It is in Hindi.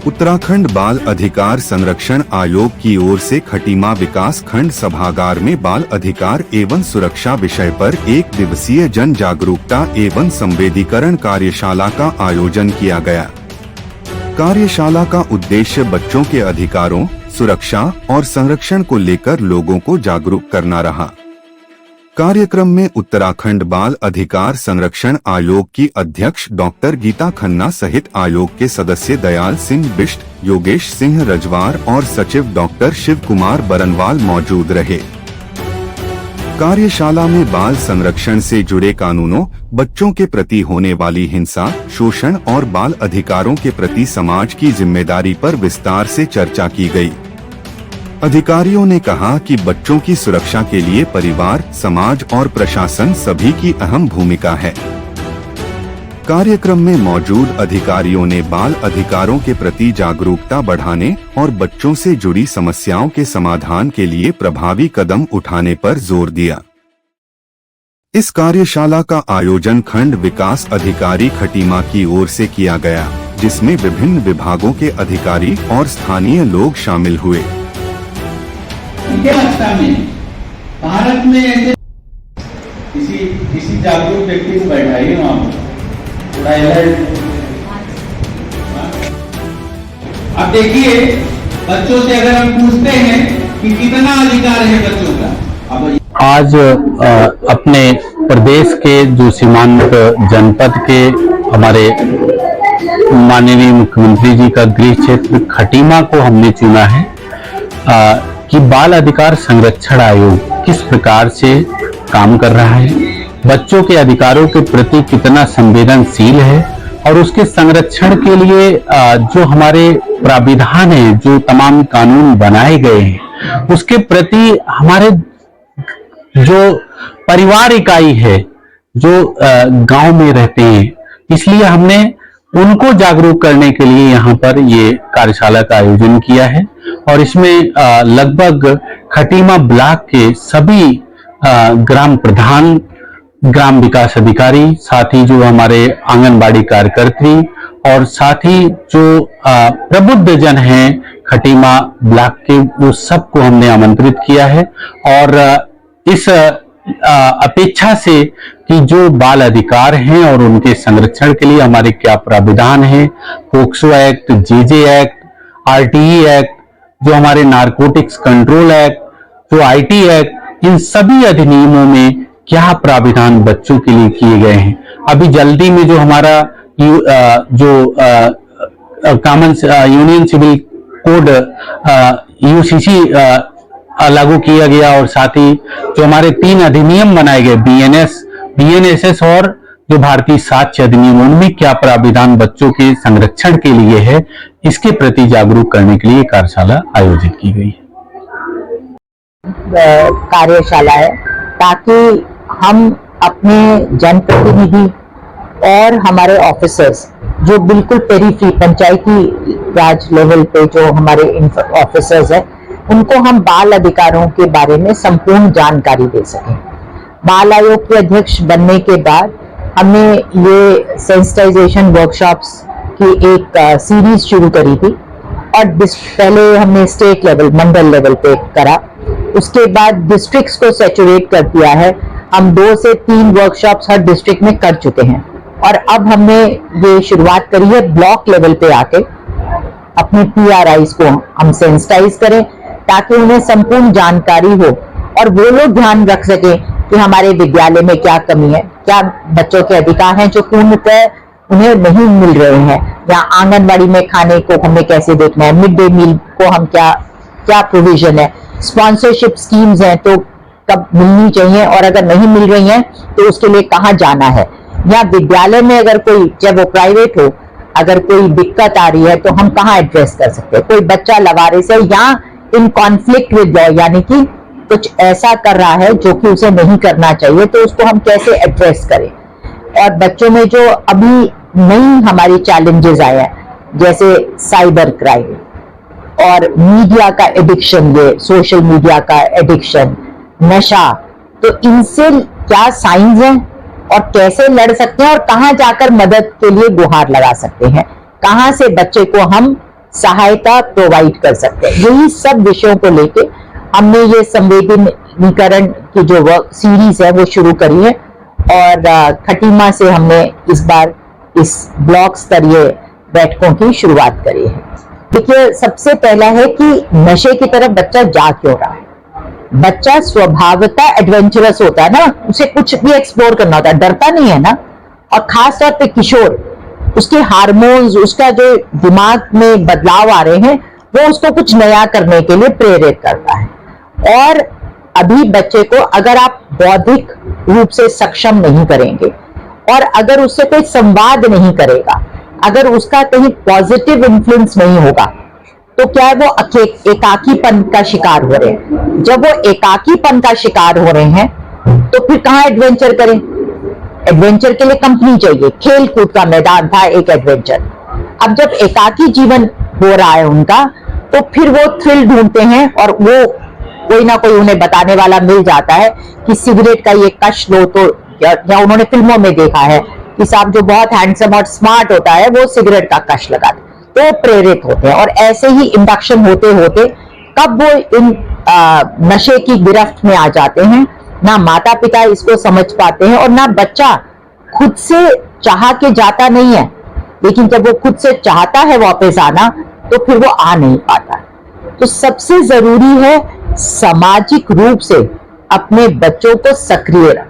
उत्तराखंड बाल अधिकार संरक्षण आयोग की ओर से खटीमा विकास खंड सभागार में बाल अधिकार एवं सुरक्षा विषय पर एक दिवसीय जन जागरूकता एवं संवेदीकरण कार्यशाला का आयोजन किया गया। कार्यशाला का उद्देश्य बच्चों के अधिकारों, सुरक्षा और संरक्षण को लेकर लोगों को जागरूक करना रहा। कार्यक्रम में उत्तराखंड बाल अधिकार संरक्षण आयोग की अध्यक्ष डॉक्टर गीता खन्ना सहित आयोग के सदस्य दयाल सिंह बिष्ट, योगेश सिंह रजवार और सचिव डॉक्टर शिव कुमार बरनवाल मौजूद रहे। कार्यशाला में बाल संरक्षण से जुड़े कानूनों, बच्चों के प्रति होने वाली हिंसा, शोषण और बाल अधिकारों के प्रति समाज की जिम्मेदारी पर विस्तार से चर्चा की गई। अधिकारियों ने कहा कि बच्चों की सुरक्षा के लिए परिवार, समाज और प्रशासन सभी की अहम भूमिका है। कार्यक्रम में मौजूद अधिकारियों ने बाल अधिकारों के प्रति जागरूकता बढ़ाने और बच्चों से जुड़ी समस्याओं के समाधान के लिए प्रभावी कदम उठाने पर जोर दिया। इस कार्यशाला का आयोजन खंड विकास अधिकारी खटीमा की ओर से किया गया, जिसमें विभिन्न विभागों के अधिकारी और स्थानीय लोग शामिल हुए। क्या लगता है भारत में ऐसे किसी जागरूक व्यक्ति को बैठाइए वहां पर थोड़ा अलर्ट। अब देखिए, बच्चों से अगर हम पूछते हैं कि कितना अधिकार है बच्चों का, अब आज अपने प्रदेश के जो सीमांत जनपद के हमारे माननीय मुख्यमंत्री जी का गृह क्षेत्र खटीमा को हमने चुना है कि बाल अधिकार संरक्षण आयोग किस प्रकार से काम कर रहा है, बच्चों के अधिकारों के प्रति कितना संवेदनशील है और उसके संरक्षण के लिए जो हमारे प्राविधान है, जो तमाम कानून बनाए गए हैं, उसके प्रति हमारे जो परिवार इकाई है, जो गांव में रहते हैं, इसलिए हमने उनको जागरूक करने के लिए यहाँ पर ये कार्यशाला का आयोजन किया है। और इसमें लगभग खटीमा ब्लॉक के सभी ग्राम प्रधान, ग्राम विकास अधिकारी, साथ ही जो हमारे आंगनबाड़ी कार्यकर्त्री और साथ ही जो प्रबुद्ध जन हैं खटीमा ब्लॉक के, वो सबको हमने आमंत्रित किया है। और इस अपेक्षा से कि जो बाल अधिकार हैं और उनके संरक्षण के लिए हमारे क्या प्राविधान है, POCSO act, JJ act, RTE act, जो हमारे नारकोटिक्स कंट्रोल एक्ट, जो आईटी एक्ट, इन सभी अधिनियमों में क्या प्राविधान बच्चों के लिए किए गए हैं। अभी जल्दी में जो हमारा common union civil code UCC लागू किया गया और साथ ही जो हमारे 3 अधिनियम बनाए गए, बीएनएसएस और जो भारतीय साक्ष्य अधिनियम, उनमें क्या प्राविधान बच्चों के संरक्षण के लिए है, इसके प्रति जागरूक करने के लिए कार्यशाला आयोजित की गई है। कार्यशाला है ताकि हम अपने जनप्रतिनिधि और हमारे ऑफिसर्स जो बिल्कुल पेरिफेरी पंचायती राज लेवल पे जो हमारे ऑफिसर्स हैं, उनको हम बाल अधिकारों के बारे में संपूर्ण जानकारी दे सकें। बाल आयोग के अध्यक्ष बनने के बाद हमने ये सेंसिटाइजेशन वर्कशॉप्स की एक सीरीज शुरू करी थी और पहले हमने स्टेट लेवल, मंडल लेवल पे करा, उसके बाद डिस्ट्रिक्ट्स को सैचुरेट कर दिया है। हम 2 से 3 वर्कशॉप्स हर डिस्ट्रिक्ट में कर चुके हैं और अब हमने ये शुरुआत करी है ब्लॉक लेवल पे आके अपने PRIs को हम सेंसिटाइज करें ताकि उन्हें संपूर्ण जानकारी हो और वो लोग ध्यान रख सके कि हमारे विद्यालय में क्या कमी है, क्या बच्चों के अधिकार हैं जो पूर्णतः उन्हें नहीं मिल रहे हैं, या आंगनबाड़ी में खाने को हमें कैसे देखना है, मिड डे मील को हम क्या प्रोविजन है, स्पॉन्सरशिप स्कीम्स हैं तो कब मिलनी चाहिए और अगर नहीं मिल रही हैं तो उसके लिए कहाँ जाना है, या विद्यालय में अगर कोई, चाहे वो प्राइवेट हो, अगर कोई दिक्कत आ रही है तो हम कहाँ एड्रेस कर सकते हैं। कोई बच्चा लवारिस है या इन कॉन्फ्लिक्ट विद लॉ, यानी कि कुछ ऐसा कर रहा है जो कि उसे नहीं करना चाहिए, तो उसको हम कैसे एड्रेस करें। और बच्चों में जो अभी नई हमारी चैलेंजेस आए हैं, जैसे साइबर क्राइम और मीडिया का एडिक्शन, ये सोशल मीडिया का एडिक्शन, नशा, तो इनसे क्या साइंस हैं और कैसे लड़ सकते हैं और कहां जाकर मदद के लिए गुहार लगा सकते हैं, कहां से बच्चे को हम सहायता प्रोवाइड कर सकते हैं। यही सब विषयों को लेके हमने ये संवेदनीकरण की जो वर्क सीरीज है वो शुरू करी है और खटीमा से हमने इस बार इस ब्लॉक स्तरीय बैठकों की शुरुआत करी है। देखिए, सबसे पहला है कि नशे की तरफ बच्चा जा क्यों रहा है। बच्चा स्वभावतः एडवेंचरस होता है ना, उसे कुछ भी एक्सप्लोर करना होता है, डरता नहीं है ना। और खास तौर पे किशोर, उसके हार्मोन्स, उसका जो दिमाग में बदलाव आ रहे हैं वो उसको कुछ नया करने के लिए प्रेरित करता है। और अभी बच्चे को अगर आप बौद्धिक रूप से सक्षम नहीं करेंगे और अगर उससे कोई संवाद नहीं करेगा, अगर उसका कहीं पॉजिटिव इन्फ्लुएंस नहीं होगा, तो क्या है, वो एकाकीपन का शिकार हो रहे हैं। जब वो एकाकीपन का शिकार हो रहे हैं तो फिर कहां एडवेंचर करें। एडवेंचर के लिए कंपनी चाहिए, खेल कूद का मैदान था एक एडवेंचर। अब जब एकाकी जीवन हो रहा है उनका, तो फिर वो थ्रिल ढूंढते हैं और वो कोई ना कोई उन्हें बताने वाला मिल जाता है कि सिगरेट का ये कश लो, तो या उन्होंने फिल्मों में देखा है कि साहब जो बहुत हैंडसम और स्मार्ट होता है वो सिगरेट का कश लगा दे, तो प्रेरित होते हैं। और ऐसे ही इंडक्शन होते होते कब वो इन नशे की गिरफ्त में आ जाते हैं, ना माता पिता इसको समझ पाते हैं और ना बच्चा खुद से चाह के जाता नहीं है, लेकिन जब वो खुद से चाहता है वापस आना तो फिर वो आ नहीं पाता। तो सबसे जरूरी है सामाजिक रूप से अपने बच्चों को सक्रिय रखना।